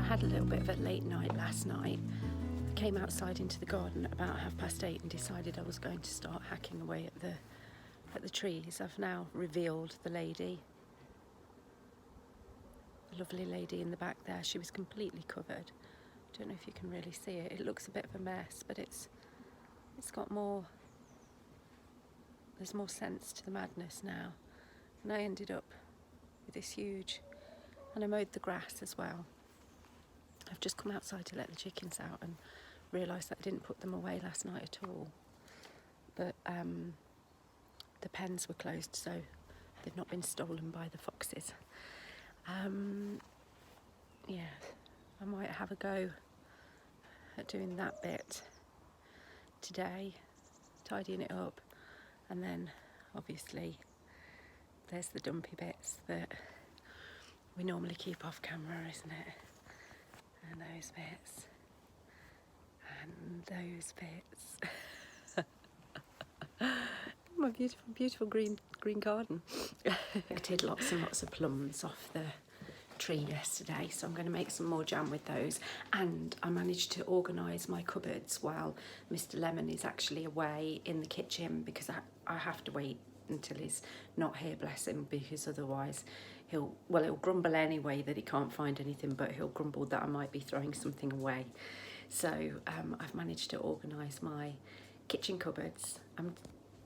had a little bit of a late night last night. I came outside into the garden at about 8:30 and decided I was going to start hacking away at the trees. I've now revealed the lady, the lovely lady in the back there. She was completely covered. I don't know if you can really see it. It looks a bit of a mess, but it's got more, there's more sense to the madness now. And I ended up with this huge, and I mowed the grass as well. I've just come outside to let the chickens out and realised that I didn't put them away last night at all. But the pens were closed, so they've not been stolen by the foxes. Yeah, I might have a go at doing that bit today, tidying it up, and then obviously there's the dumpy bits that we normally keep off camera, isn't it? And those bits, and those bits. My beautiful, beautiful green garden. I did lots and lots of plums off the tree yesterday, so I'm going to make some more jam with those. And I managed to organise my cupboards while Mr. Lemon is actually away in the kitchen, because I have to wait until he's not here, bless him, because otherwise he'll grumble anyway that he can't find anything, but he'll grumble that I might be throwing something away. So I've managed to organise my kitchen cupboards. I'm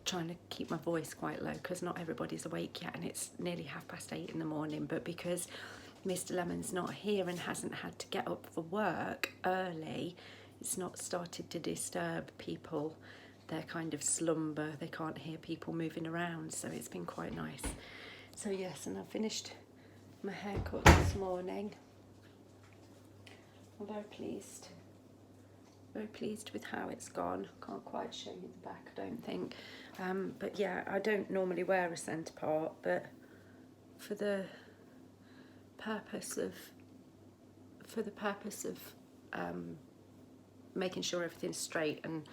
trying to keep my voice quite low because not everybody's awake yet, and it's nearly 8:30 in the morning. But because Mr. Lemon's not here and hasn't had to get up for work early, it's not started to disturb people. Their kind of slumber, they can't hear people moving around, so it's been quite nice. So yes, and I finished my haircut this morning. I'm very pleased with how it's gone. Can't quite show you the back, I don't think. But yeah, I don't normally wear a centre part, but for the purpose of making sure everything's straight and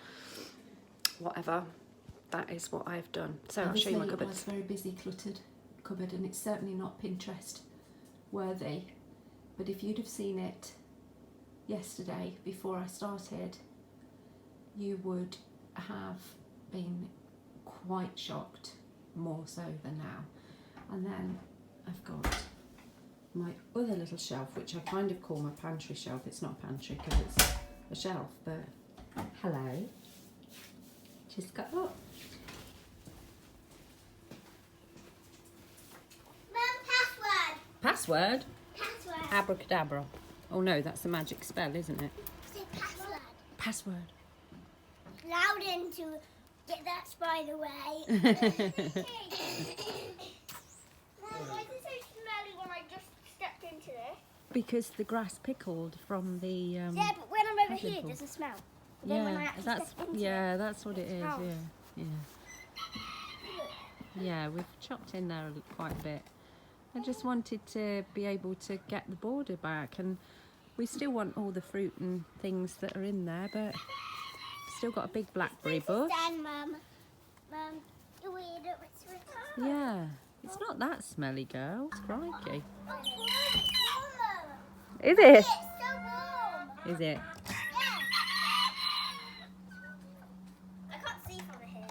whatever, that is what I've done. So I'll show you my cupboard. It was a very busy, cluttered cupboard, and it's certainly not Pinterest worthy. But if you'd have seen it yesterday before I started, you would have been quite shocked, more so than now. And then I've got my other little shelf, which I kind of call my pantry shelf. It's not a pantry because it's a shelf, but hello. Just got up. Mum, Password? Password. Abracadabra. Oh no, that's a magic spell, isn't it? Say password. Password. Louden to get that spider away. Mum, why is it so smelly when I just stepped into this? Because the grass pickled from the Yeah, but when I'm over here, it doesn't smell. But then when I actually step into it, that's what it is. smells. Yeah, we've chopped in there quite a bit. I just wanted to be able to get the border back, and we still want all the fruit and things that are in there, but still got a big blackberry bush. Stand, Mum. Mum, you weird. It's retarded. Yeah, it's not that smelly, girl. It's crikey. Oh, it's warmer. Is it? It's so warm. Is it? Yeah. I can't see from here.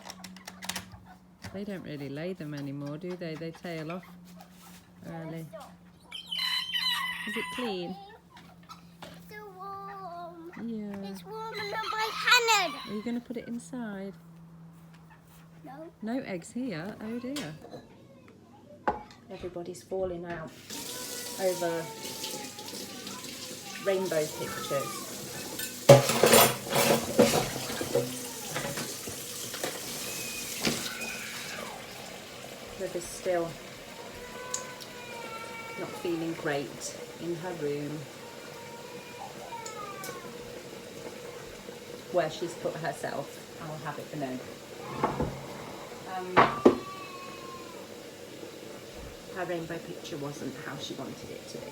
They don't really lay them anymore, do they? They tail off early. Stop. Is it clean? It's so warm. Yeah. It's warm and on my hand. Are you going to put it inside? No. No eggs here. Oh dear. Everybody's falling out over rainbow pictures. River's still not feeling great in her room, where she's put herself. I'll have it known. Her rainbow picture wasn't how she wanted it to be.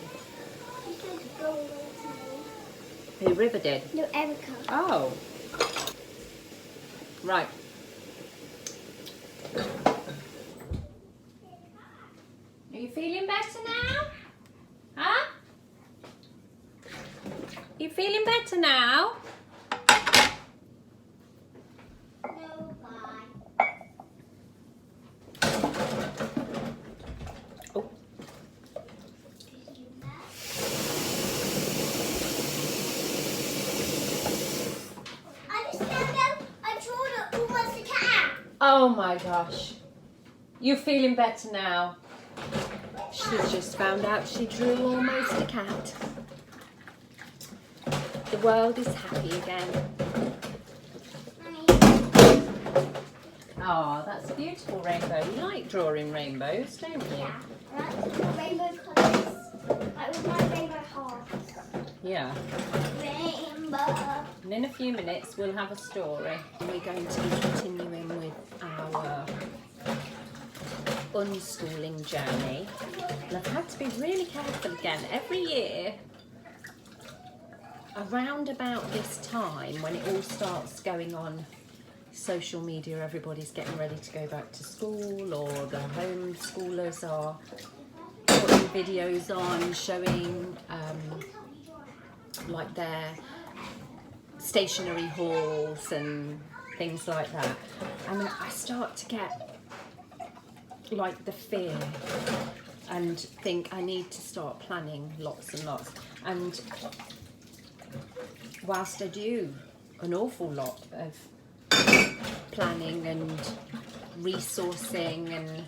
She tried to go away to me. Who, River did? No, Erica. Oh. Right. Are you feeling better now? Huh? You feeling better now? No, bye. Oh. I drew almost a cat. Oh my gosh. You feeling better now? She's just found out she drew almost a cat. The world is happy again. Oh, that's a beautiful rainbow. You like drawing rainbows, don't you? Yeah, I like to draw rainbow colours. Like with my rainbow hearts. Yeah. Rainbow. And in a few minutes we'll have a story. We're going to be continuing with our unschooling journey. And I've had to be really careful again. Every year, around about this time when it all starts going on social media, everybody's getting ready to go back to school, or the homeschoolers are putting videos on showing like their stationery hauls and things like that. And I start to get like the fear and think I need to start planning lots and lots. And whilst I do an awful lot of planning and resourcing and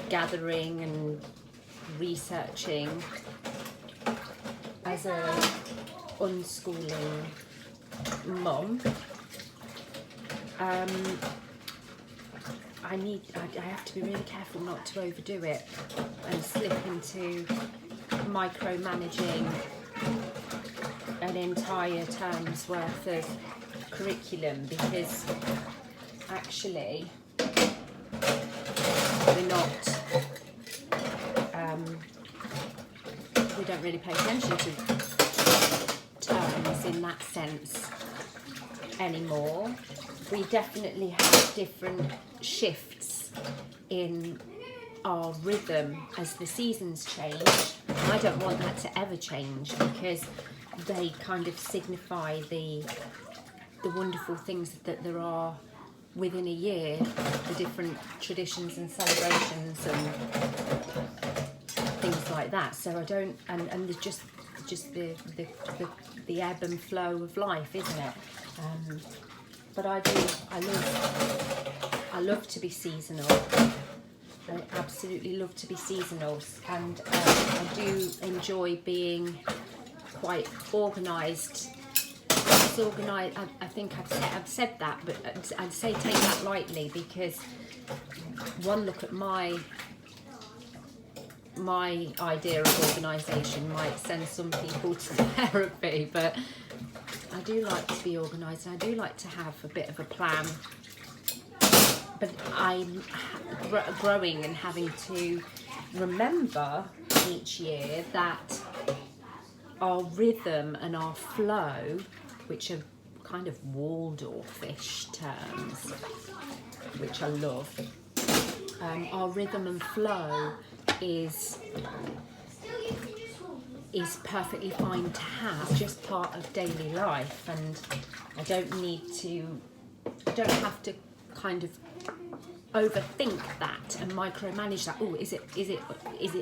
gathering and researching as a unschooling mum, I have to be really careful not to overdo it and slip into micromanaging an entire term's worth of curriculum, because actually we're not we don't really pay attention to terms in that sense anymore. We definitely have different shifts in our rhythm as the seasons change. I don't want that to ever change, because they kind of signify the wonderful things that there are within a year, the different traditions and celebrations and things like that. So I don't, and there's just the ebb and flow of life, isn't it? But I love to be seasonal. I absolutely love to be seasonal, and I do enjoy being quite organised. Organised. I think I've said that, but I'd say take that lightly, because one look at my idea of organisation might send some people to therapy, but I do like to be organised, and I do like to have a bit of a plan. But I'm growing and having to remember each year that our rhythm and our flow, which are kind of Waldorfish terms, which I love, our rhythm and flow is perfectly fine to have. It's just part of daily life, and I don't have to kind of overthink that and micromanage that. Oh, is it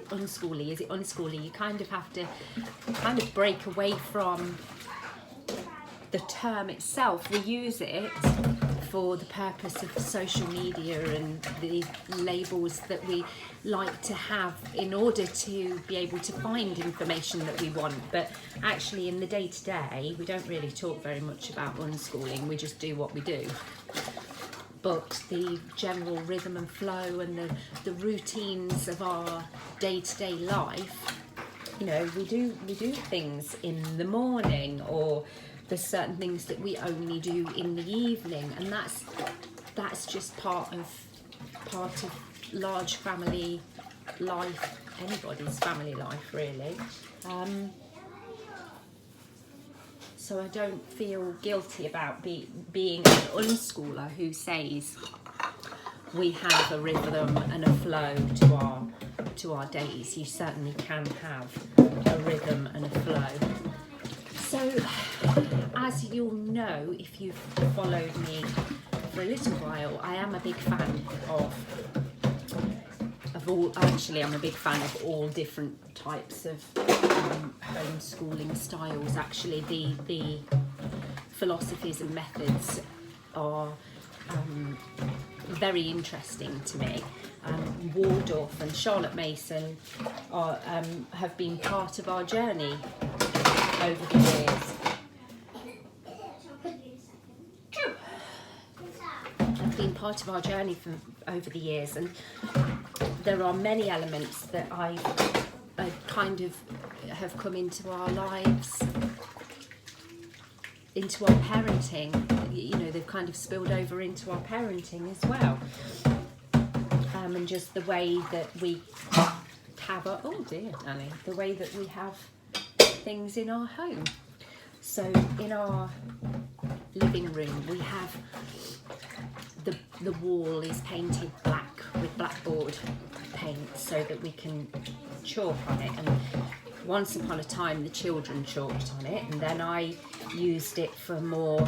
unschooly? Is it unschooly? You kind of have to kind of break away from the term itself. We use it for the purpose of social media and the labels that we like to have in order to be able to find information that we want. But actually in the day-to-day, we don't really talk very much about unschooling. We just do what we do. But the general rhythm and flow and the routines of our day-to-day life, you know, we do things in the morning, or there's certain things that we only do in the evening, and that's just part of large family life, anybody's family life really. So I don't feel guilty about being an unschooler who says we have a rhythm and a flow to our days, you certainly can have a rhythm and a flow. So, as you'll know, if you've followed me for a little while, I am a big fan of all. Actually, I'm a big fan of all different types of homeschooling styles. Actually, the philosophies and methods are very interesting to me. Waldorf and Charlotte Mason have been part of our journey over the years. Have been part of our journey over the years, and there are many elements that I kind of have come into our lives, into our parenting. You know, they've kind of spilled over into our parenting as well. And just the way that we have our, oh dear, Annie, the way that we have things in our home. So in our living room, we have the wall is painted black with blackboard paint so that we can chalk on it. And once upon a time, the children chalked on it, and then I used it for more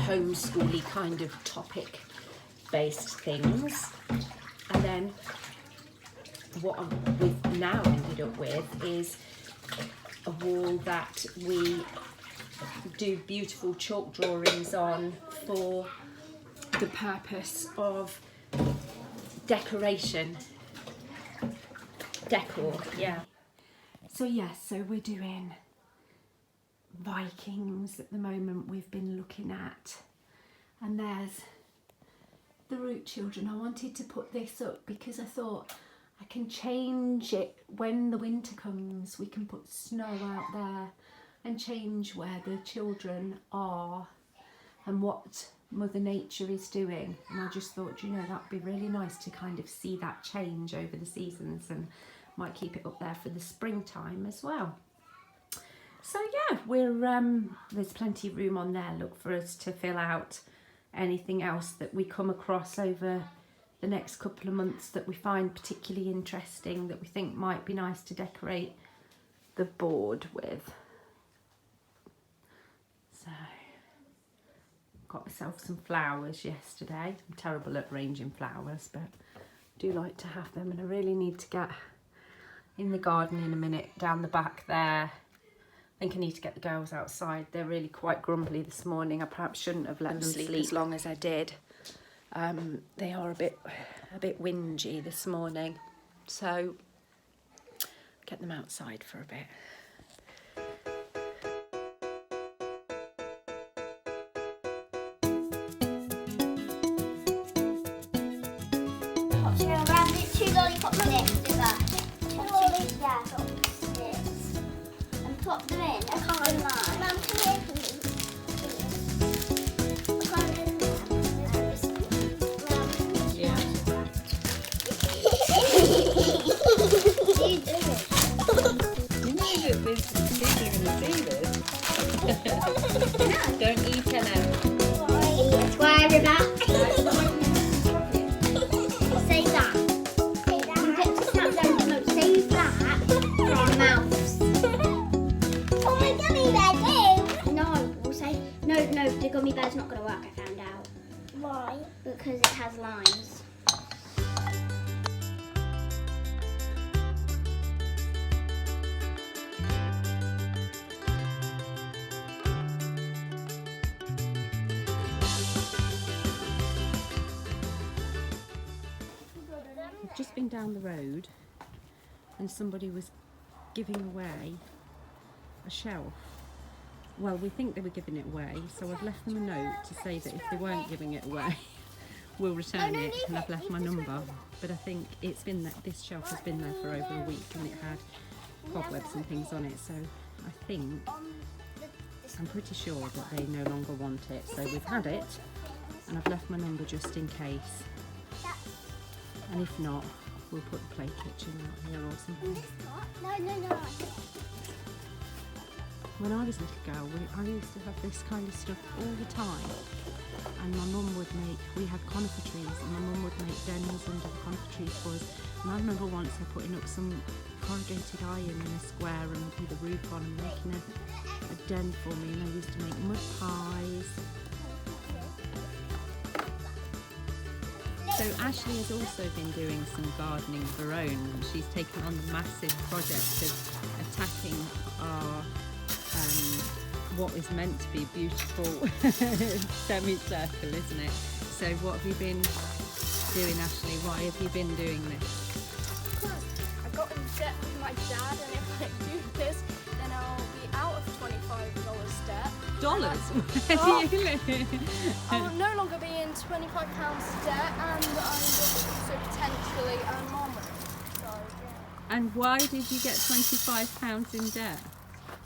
homeschooly kind of topic based things. And then what we've now ended up with is a wall that we do beautiful chalk drawings on for the purpose of decor, yeah. So yes, so we're doing Vikings at the moment we've been looking at, and there's the Root Children. I wanted to put this up because I thought I can change it when the winter comes. We can put snow out there and change where the children are and what Mother Nature is doing. And I just thought, you know, that'd be really nice to kind of see that change over the seasons, and might keep it up there for the springtime as well. So yeah, we're there's plenty of room on there, look, for us to fill out anything else that we come across over the next couple of months that we find particularly interesting, that we think might be nice to decorate the board with. So, got myself some flowers yesterday. I'm terrible at arranging flowers, but I do like to have them, and I really need to get in the garden in a minute, down the back there. I think I need to get the girls outside. They're really quite grumbly this morning. I perhaps shouldn't have let them sleep as long as I did. They are a bit whingy this morning, so get them outside for a bit. Two lollipops together. Two lollipops. And plop them in. I can't lie. Mum, come here, please. I can't Yeah. You know that this kids are going to see this. Don't eat it now. That's why we're back. Say that. You get to snap them. No, say that from mouths. Oh, my gummy bear, no, we'll say no. The gummy bear's not going to work. I found out. Why? Because it has lines. We've just been down the road and somebody was giving away a shelf. Well, we think they were giving it away, so I've left them a note to say that if they weren't giving it away, we'll return it, and I've left my number. But I think it's been there, this shelf has been there for over a week, and it had cobwebs and things on it, so I think, I'm pretty sure that they no longer want it. So we've had it, and I've left my number just in case. And if not, we'll put the play kitchen out here or something. No. When I was a little girl, I used to have this kind of stuff all the time. And my mum would make, we had conifer trees, and my mum would make dens under the conifer trees for us. And I remember once I putting up some corrugated iron in a square and with a roof on and making a den for me, and I used to make mud pies. So Ashley has also been doing some gardening of her own. She's taken on the massive project of attacking our what is meant to be a beautiful semicircle, isn't it? So what have you been doing, Ashley? Why have you been doing this? Because I got in debt with my dad, and if I do this, then I'll be out of $25 debt. Dollars? Where do you live? I will no longer be in £25 debt, and I will also potentially earn more money. So, yeah. And why did you get £25 in debt?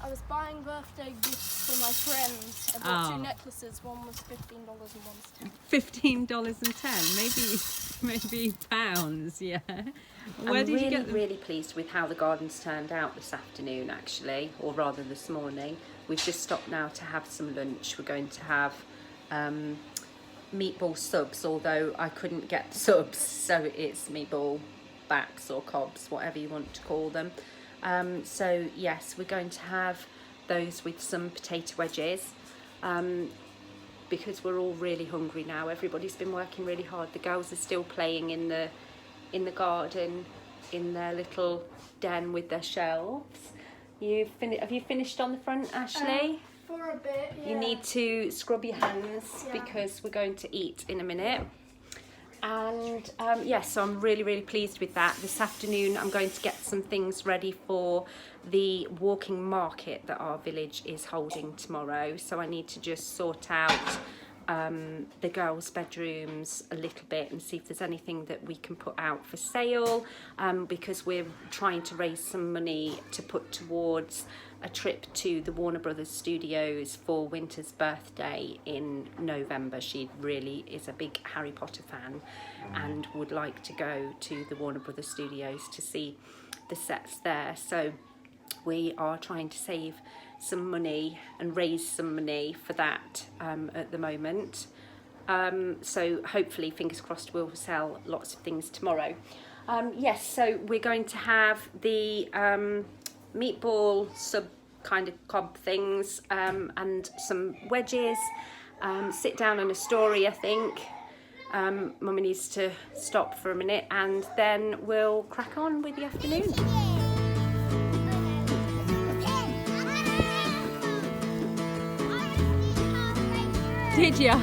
I was buying birthday gifts for my friends. I bought 2 necklaces. One was $15 and one was $10. Maybe pounds, yeah. Where did you get them? I'm really pleased with how the garden's turned out this afternoon, actually, or rather this morning. We've just stopped now to have some lunch. We're going to have meatball subs, although I couldn't get subs, so it's meatball baps or cobs, whatever you want to call them. So yes, we're going to have those with some potato wedges, because we're all really hungry now. Everybody's been working really hard. The girls are still playing in the garden, in their little den with their shelves. Have you finished on the front, Ashley? For a bit, yeah. You need to scrub your hands because we're going to eat in a minute. And yes, so I'm really pleased with that. This afternoon I'm going to get some things ready for the walking market that our village is holding tomorrow. So I need to just sort out the girls' bedrooms a little bit and see if there's anything that we can put out for sale, because we're trying to raise some money to put towards a trip to the Warner Brothers studios for Winter's birthday in November. She really is a big Harry Potter fan and would like to go to the Warner Brothers studios to see the sets there. So we are trying to save some money and raise some money for that at the moment. So hopefully, fingers crossed, we'll sell lots of things tomorrow. Yes, so we're going to have the meatball sub kind of cob things, and some wedges, sit down on a story, I think. Mummy needs to stop for a minute, and then we'll crack on with the afternoon. Did ya?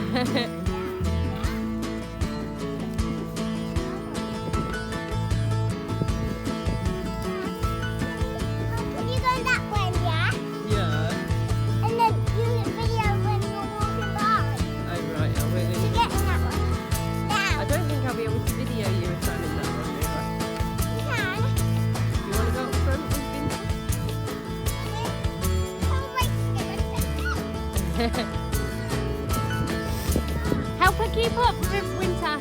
Help her keep up, Winter.